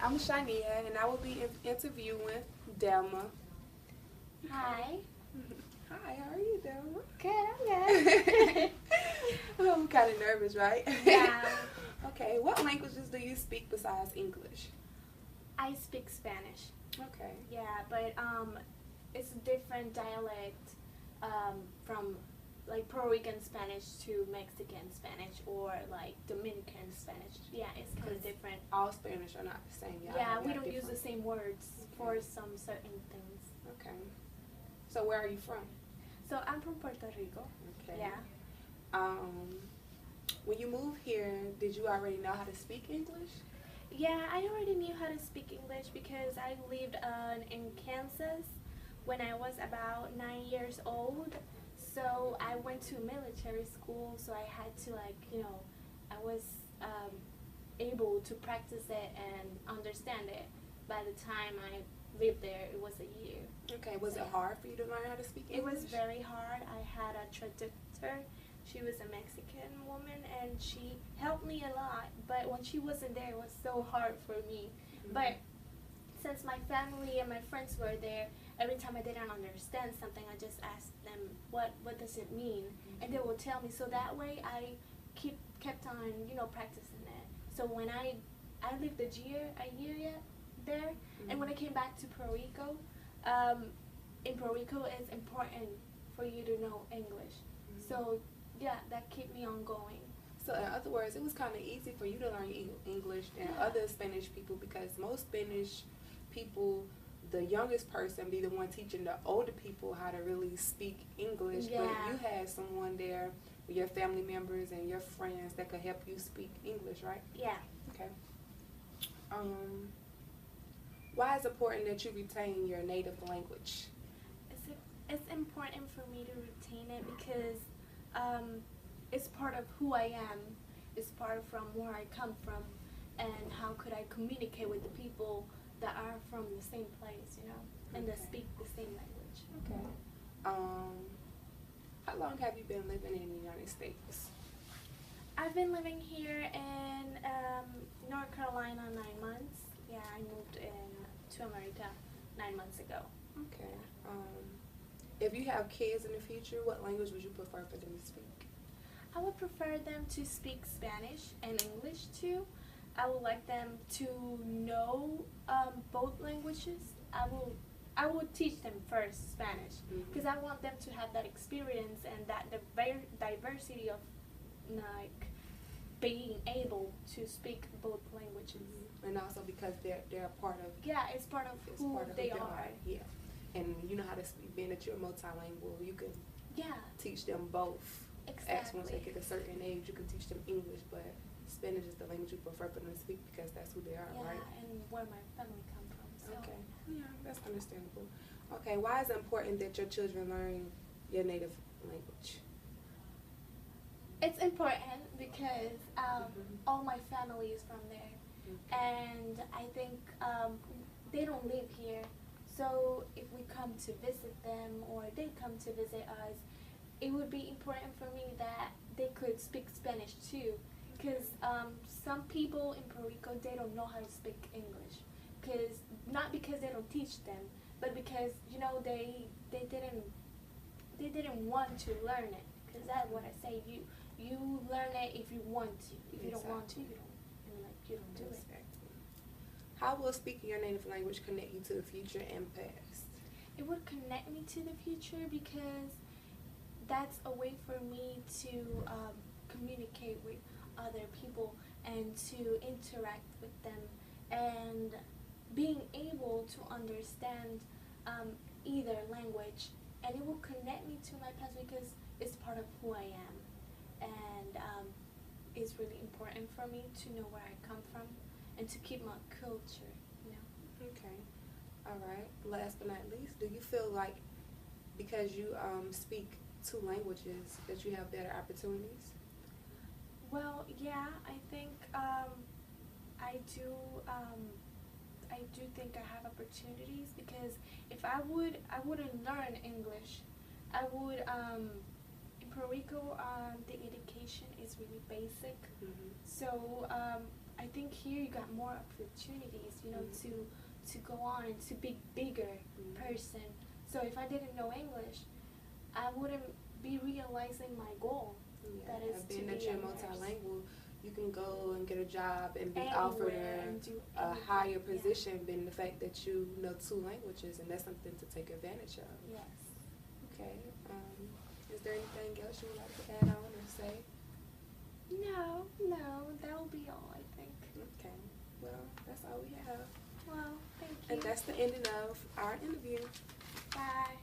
I'm Shania, and I will be interviewing Delma. Hi. Hi, how are you, Delma? Good, I'm good. I'm kind of nervous, right? Yeah. Okay, what languages do you speak besides English? I speak Spanish. Okay. Yeah, but it's a different dialect from like Puerto Rican Spanish to Mexican Spanish or like Dominican Spanish. Yeah, it's kind of different. All Spanish are not the same, y'all. Yeah, we Y'all don't use the different. same words for some certain things. Okay. So where are you from? So I'm from Puerto Rico. Okay. Yeah. When you moved here, did you already know how to speak English? Yeah, I already knew how to speak English because I lived in Kansas when I was about 9 years old. So I went to military school, so I had to I was able to practice it and understand it. By the time I lived there, it was a year. Okay, was it hard for you to learn how to speak It English? was very hard. I had a traductor. She was a Mexican woman and she helped me a lot. But when she wasn't there, it was so hard for me. But since my family and my friends were there, every time I didn't understand something, I just asked them, what does it mean? And they would tell me. So that way I kept on, practicing it. So when I lived a year there, and when I came back to Puerto Rico, in Puerto Rico it's important for you to know English. So yeah, that kept me on going. So in other words, it was kind of easy for you to learn English than other Spanish people, because most Spanish people, the youngest person be the one teaching the older people how to really speak English. Yeah. But you had someone there, with your family members and your friends, that could help you speak English, right? Yeah. Okay. Why is it important that you retain your native language? It's important for me to retain it because it's part of who I am. It's part from where I come from, and how could I communicate with the people that are from the same place, and that speak the same language. Okay. How long have you been living in the United States? I've been living here in North Carolina 9 months. Yeah, I moved to America 9 months ago. Okay. If you have kids in the future, what language would you prefer for them to speak? I would prefer them to speak Spanish and English too. I would like them to know both languages. I would teach them first Spanish because I want them to have that experience and that diversity of like being able to speak both languages. And also because they're a part of. Yeah, it's part of who they are. Yeah. And you know how to speak, being that you're multilingual, you can teach them both. Exactly. Once they get a certain age, you can teach them English, but Spanish is the language you prefer for them to speak because that's who they are, right? Yeah, and where my family come from. So. Okay. Yeah, that's understandable. Okay, why is it important that your children learn your native language? It's important because all my family is from there, and I think they don't live here. So if we come to visit them or they come to visit us, it would be important for me that they could speak Spanish too, because some people in Puerto Rico, they don't know how to speak English, not because they don't teach them, but because they didn't want to learn it. Because that's what I say, you learn it if you want to. If you don't want to, you don't do it. How will speaking your native language connect you to the future and past? It would connect me to the future because that's a way for me to communicate with other people and to interact with them, and being able to understand either language, and it will connect me to my past because it's part of who I am, and it's really important for me to know where I come from and to keep my culture, Okay. All right. Last but not least, do you feel like because you speak two languages that you have better opportunities? Well, yeah, I think I do. I do think I have opportunities because if I wouldn't learn English. I would. In Puerto Rico, the education is really basic. So I think here you got more opportunities, you know, to go on and to be bigger person. So if I didn't know English, I wouldn't be realizing my goal. Yeah, That is and being to that be you're a nurse. multilingual, you can go and get a job and be Anywhere offered and do a anything, higher yeah. position, being the fact that you know 2 languages, and that's something to take advantage of. Yes. Okay. Is there anything else you would like to add on or say? No, that will be all, I think. Okay. Well, that's all we have. Well, thank you. And that's the ending of our interview. Bye.